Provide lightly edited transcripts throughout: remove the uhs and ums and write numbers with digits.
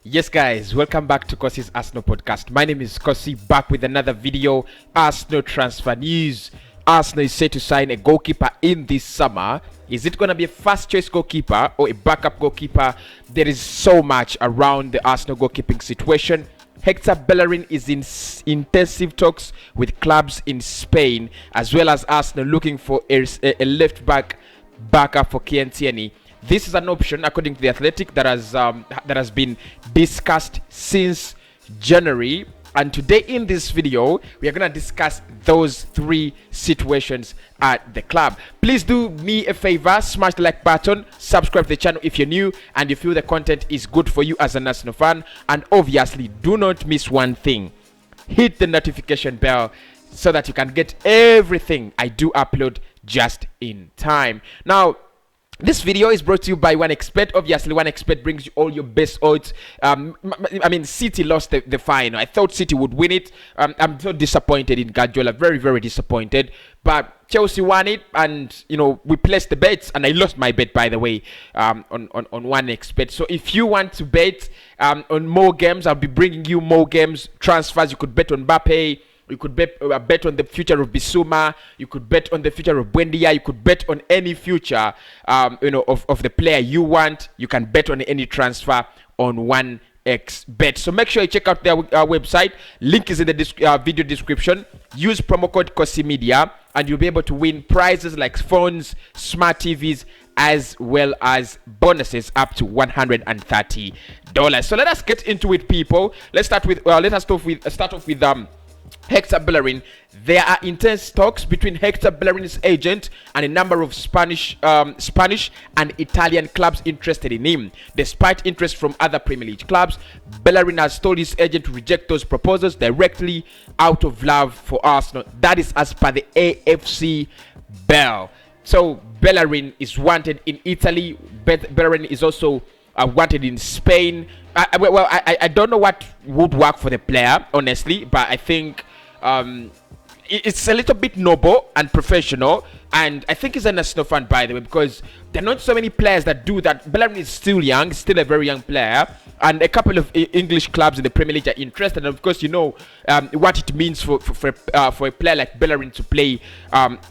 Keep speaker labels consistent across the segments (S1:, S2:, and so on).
S1: Yes, guys, welcome back to Cossy's Arsenal podcast. My name is Cossy, back with another video. Arsenal transfer news. Arsenal is set to sign a goalkeeper in this summer. Is it going to be a first choice goalkeeper or a backup goalkeeper? There is so much around the Arsenal goalkeeping situation. Hector Bellerin is in intensive talks with clubs in Spain, as well as Arsenal looking for a left back backup for Tierney. This is an option, according to the Athletic, that has been discussed since January. And today in this video, we are going to discuss those three situations at the club. Please do me a favor, smash the like button, subscribe to the channel if you're new and you feel the content is good for you as an Arsenal fan. And obviously, do not miss one thing. Hit the notification bell so that you can get everything I do upload just in time. Now, this video is brought to you by OneXpert. Obviously, OneXpert brings you all your best odds. I mean, City lost the final. I thought City would win it. I'm so disappointed in Guardiola. Very, very disappointed. But Chelsea won it, and we placed the bets, and I lost my bet, by the way, on OneXpert. So if you want to bet on more games, I'll be bringing you more games, transfers. You could bet on Mbappe. You could bet on the future of Bissouma. You could bet on the future of Buendia. You could bet on any future, of the player you want. You can bet on any transfer on OneXBet. So make sure you check out their website. Link is in the video description. Use promo code COSSYMedia, and you'll be able to win prizes like phones, smart TVs, as well as bonuses up to $130. So let us get into it, people. Let's start with Hector Bellerin. There are intense talks between Hector Bellerin's agent and a number of Spanish and Italian clubs interested in him. Despite interest from other Premier League clubs, Bellerin has told his agent to reject those proposals directly out of love for Arsenal. That is as per the AFC Bell. So Bellerin is wanted in Italy. Bellerin is also wanted in Spain. I don't know what would work for the player, honestly, but I think it's a little bit noble and professional, and I think he's an Arsenal fan, by the way, because there are not so many players that do that. Bellerin is still young, still a very young player, and a couple of English clubs in the Premier League are interested, and of course what it means for a player like Bellerin to play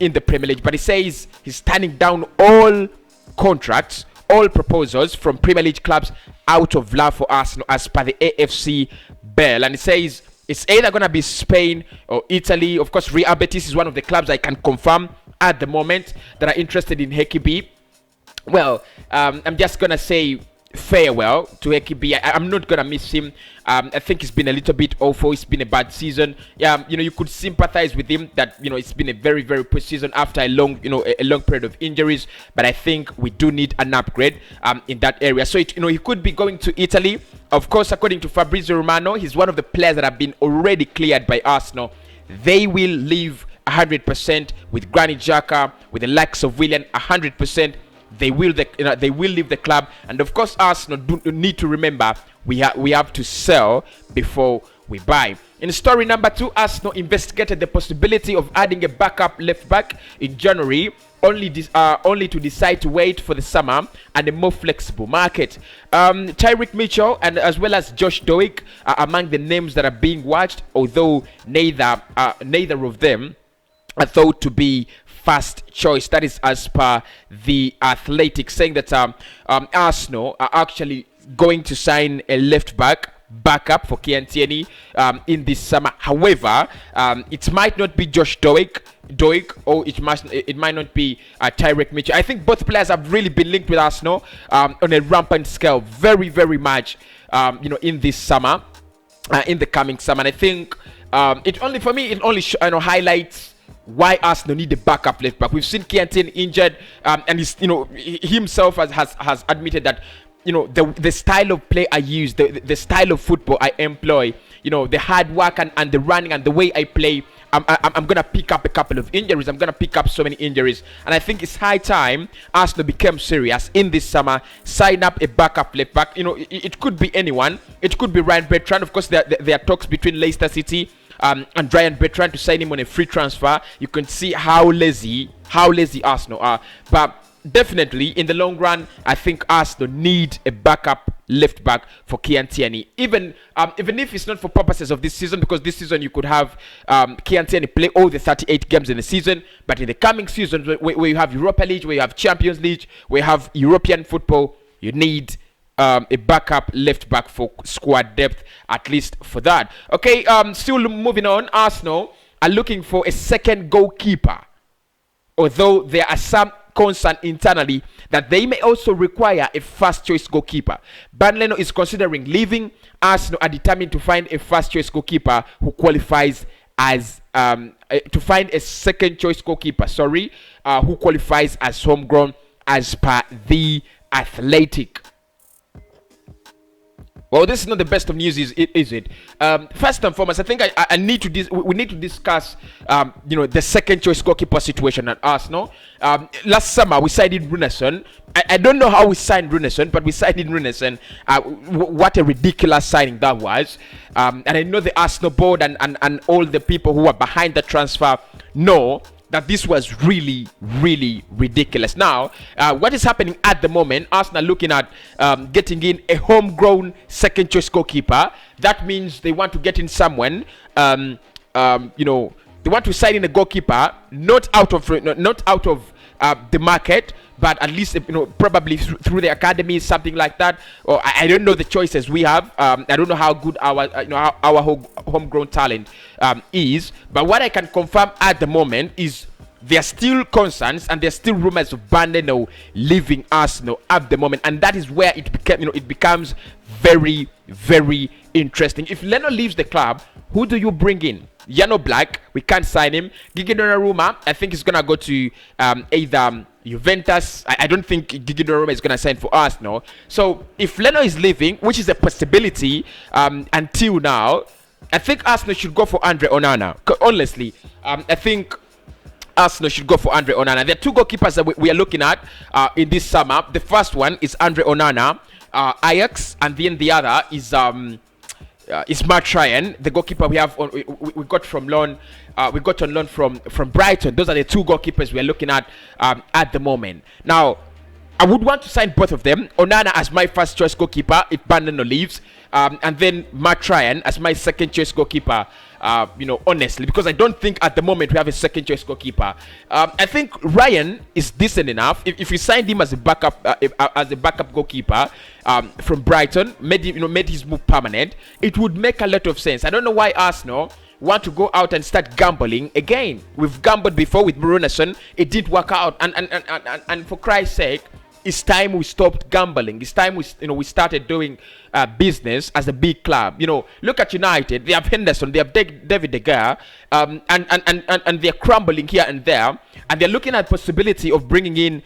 S1: in the Premier League. But he says he's turning down all contracts, all proposals from Premier League clubs out of love for Arsenal, as per the AFC Bell. And it says it's either going to be Spain or Italy. Of course, Real Betis is one of the clubs I can confirm at the moment that are interested in Hakimi. Well, I'm just going to say farewell to Hakimi. I'm not going to miss him. I think it's been a little bit awful. It's been a bad season. You could sympathize with him that it's been a very, very poor season after a long period of injuries. But I think we do need an upgrade in that area. So he could be going to Italy. Of course, according to Fabrizio Romano, he's one of the players that have been already cleared by Arsenal. They will leave 100% with Granit Xhaka, with the likes of Willian, 100%. They will leave the club, and of course Arsenal do need to remember we have to sell before we buy. In story number 2, Arsenal investigated the possibility of adding a backup left back in January, only to decide to wait for the summer and a more flexible market. Tyrick Mitchell and as well as Josh Doig are among the names that are being watched, although neither of them are thought to be first choice. That is as per the Athletic, saying that Arsenal are actually going to sign a left backup for Tierney in this summer. However, it might not be Josh Doig, or it might not be Tyrick Mitchell. I think both players have really been linked with Arsenal on a rampant scale, very, very much. In this summer, in the coming summer, and I think it only highlights why Arsenal need a backup left back. We've seen Tierney injured, and he's he himself has admitted that the style of play I use, the style of football I employ, the hard work and the running and the way I play, I'm gonna pick up a couple of injuries. I'm gonna pick up so many injuries, and I think it's high time Arsenal became serious in this summer. Sign up a backup left back. It could be anyone. It could be Ryan Bertrand. Of course, there are talks between Leicester City and Ryan Bertrand to sign him on a free transfer. You can see how lazy Arsenal are, but definitely in the long run, I think Arsenal need a backup left back for Kian Tierney. Even if it's not for purposes of this season, because this season you could have Kian Tierney play all the 38 games in the season, but in the coming seasons where you have Europa League, where you have Champions League, where you have European football, you need a backup left back for squad depth, at least for that. Okay, still moving on. Arsenal are looking for a second goalkeeper, although there are some concern internally that they may also require a first choice goalkeeper. Bernd Leno is considering leaving. Arsenal are determined to find a first choice goalkeeper who qualifies as to find a second choice goalkeeper, who qualifies as homegrown, as per The Athletic. Well, this is not the best of news, is it? First and foremost, I think we need to discuss, the second choice goalkeeper situation at Arsenal. Last summer we signed Runarsson. I don't know how we signed Runarsson, but we signed Runarsson. What a ridiculous signing that was. And I know the Arsenal board and all the people who are behind the transfer know that this was really, really ridiculous. Now, what is happening at the moment, Arsenal are looking at getting in a homegrown second choice goalkeeper. That means they want to get in someone, they want to sign in a goalkeeper, not out of the market, but at least probably through the academy, something like that. Or I don't know the choices we have. I don't know how good our homegrown talent is. But what I can confirm at the moment is there are still concerns and there are still rumors of Bernd Leno leaving Arsenal at the moment, and that is where it becomes very, very interesting. If Leno leaves the club, who do you bring in? Jan Black, we can't sign him. Gigi Donnarumma, I think he's gonna go to either Juventus. I don't think Gigi Donnarumma is gonna sign for Arsenal. So if Leno is leaving, which is a possibility until now, I think Arsenal should go for Andre Onana. Honestly, I think Arsenal should go for Andre Onana. There are two goalkeepers that we are looking at in this summer. The first one is Andre Onana, Ajax, and then the other is Matt Ryan, the goalkeeper we have we got from loan. We got on loan from Brighton. Those are the two goalkeepers we are looking at the moment. Now, I would want to sign both of them. Onana as my first choice goalkeeper if Bernd Leno leaves, and then Matt Ryan as my second choice goalkeeper. Honestly, because I don't think at the moment we have a second choice goalkeeper. I think Ryan is decent enough. If we signed him as a backup goalkeeper from Brighton, made his move permanent, it would make a lot of sense. I don't know why Arsenal want to go out and start gambling again. We've gambled before with Runarsson. It didn't work out, and for Christ's sake, it's time we stopped gambling. It's time we started doing business as a big club. Look at United. They have Henderson. They have David De Gea, and they're crumbling here and there. And they're looking at possibility of bringing in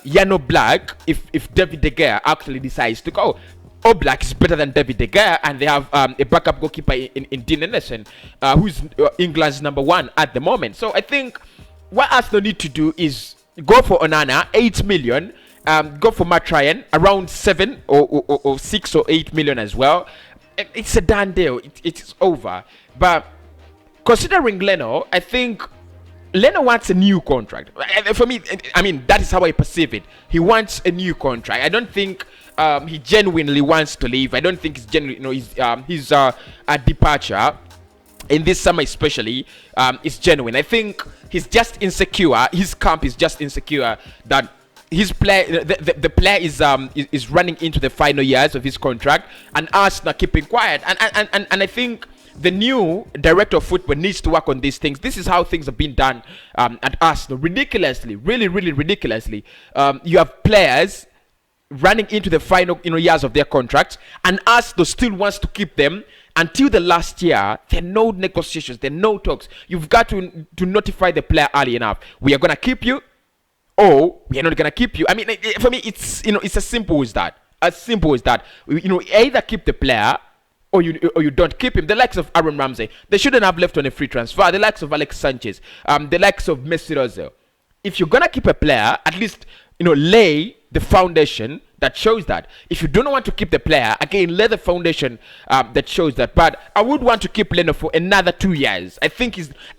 S1: Jan Black if David De Gea actually decides to go. Oblak is better than David De Gea, and they have a backup goalkeeper in Dean Henderson, who's England's number one at the moment. So I think what Arsenal need to do is go for Onana, 8 million. Go for Matt Ryan, around 7 or 6 or 8 million as well. It's a done deal. It's over. But considering Leno, I think Leno wants a new contract. For me, I mean, that is how I perceive it. He wants a new contract. I don't think he genuinely wants to leave. I don't think it's genuinely, his departure in this summer especially is genuine. I think he's just insecure. His camp is just insecure that his player, the player is running into the final years of his contract, and Arsenal keeping quiet. And I think the new director of football needs to work on these things. This is how things have been done at Arsenal, ridiculously, really, really ridiculously. You have players running into the final years of their contracts, and Arsenal still wants to keep them until the last year. There are no negotiations, there are no talks. You've got to notify the player early enough. We are gonna keep you, or we are not gonna keep you. I mean, for me, it's it's as simple as that. As simple as that. Either keep the player or you don't keep him. The likes of Aaron Ramsey, they shouldn't have left on a free transfer. The likes of Alex Sanchez, the likes of Mesut Ozil. If you're gonna keep a player, at least lay the foundation that shows that. If you don't want to keep the player, again, lay the foundation that shows that. But I would want to keep Leno for another 2 years. I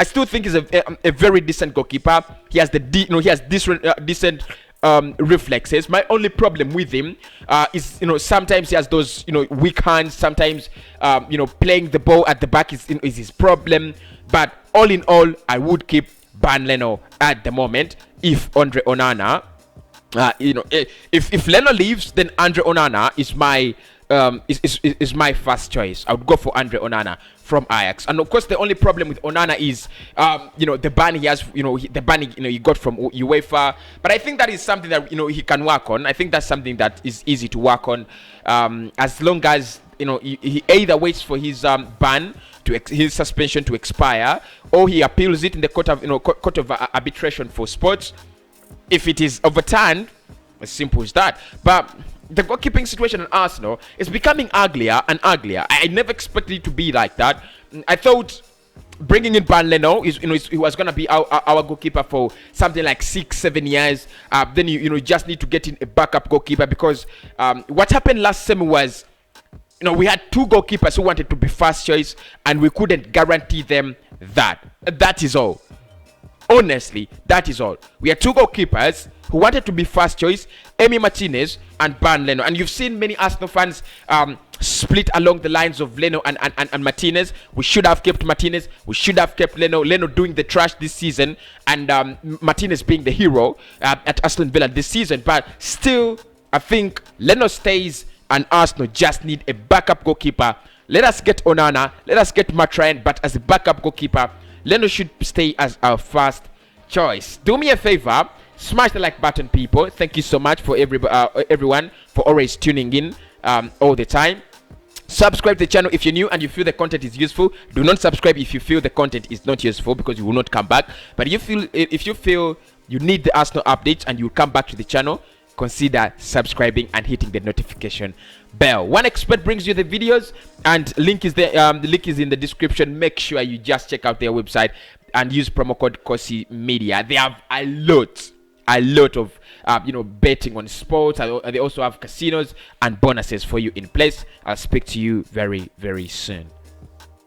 S1: still think he's a very decent goalkeeper. He has he has decent reflexes. My only problem with him is, sometimes he has those, weak hands. Sometimes, playing the ball at the back is his problem. But all in all, I would keep Ban Leno at the moment. If Andre Onana, if Leno leaves, then Andre Onana is my is my first choice. I would go for Andre Onana from Ajax. And of course, the only problem with Onana is, the ban he has, the ban he got from UEFA. But I think that is something that he can work on. I think that's something that is easy to work on, as long as he either waits for his ban to his suspension to expire, or he appeals it in the court of arbitration for sports. If it is overturned, as simple as that. But the goalkeeping situation in Arsenal is becoming uglier and uglier. I never expected it to be like that. I thought bringing in Ban Leno he was gonna be our goalkeeper for something like 6-7 years. Then you just need to get in a backup goalkeeper, because what happened last summer was, we had two goalkeepers who wanted to be first choice, and we couldn't guarantee them that. That is all. Honestly, that is all. We had two goalkeepers who wanted to be first choice, Emi Martinez and Ban Leno. And you've seen many Arsenal fans split along the lines of Leno and Martinez. We should have kept Martinez. We should have kept Leno. Leno doing the trash this season, and Martinez being the hero at Aston Villa this season. But still, I think Leno stays, and Arsenal just need a backup goalkeeper. Let us get Onana. Let us get Matrain. But as a backup goalkeeper, Leno should stay as our first choice. Do me a favor, smash the like button, people. Thank you so much for everyone for always tuning in all the time. Subscribe to the channel if you're new and you feel the content is useful. Do not subscribe if you feel the content is not useful, because you will not come back. But if you feel you need the Arsenal updates and you come back to the channel, consider subscribing and hitting the notification bell. One Expert brings you the videos, and link is there. The link is in the description. Make sure you just check out their website and use promo code Cossy Media. They have a lot of betting on sports. They also have casinos and bonuses for you in place. I'll speak to you very, very soon.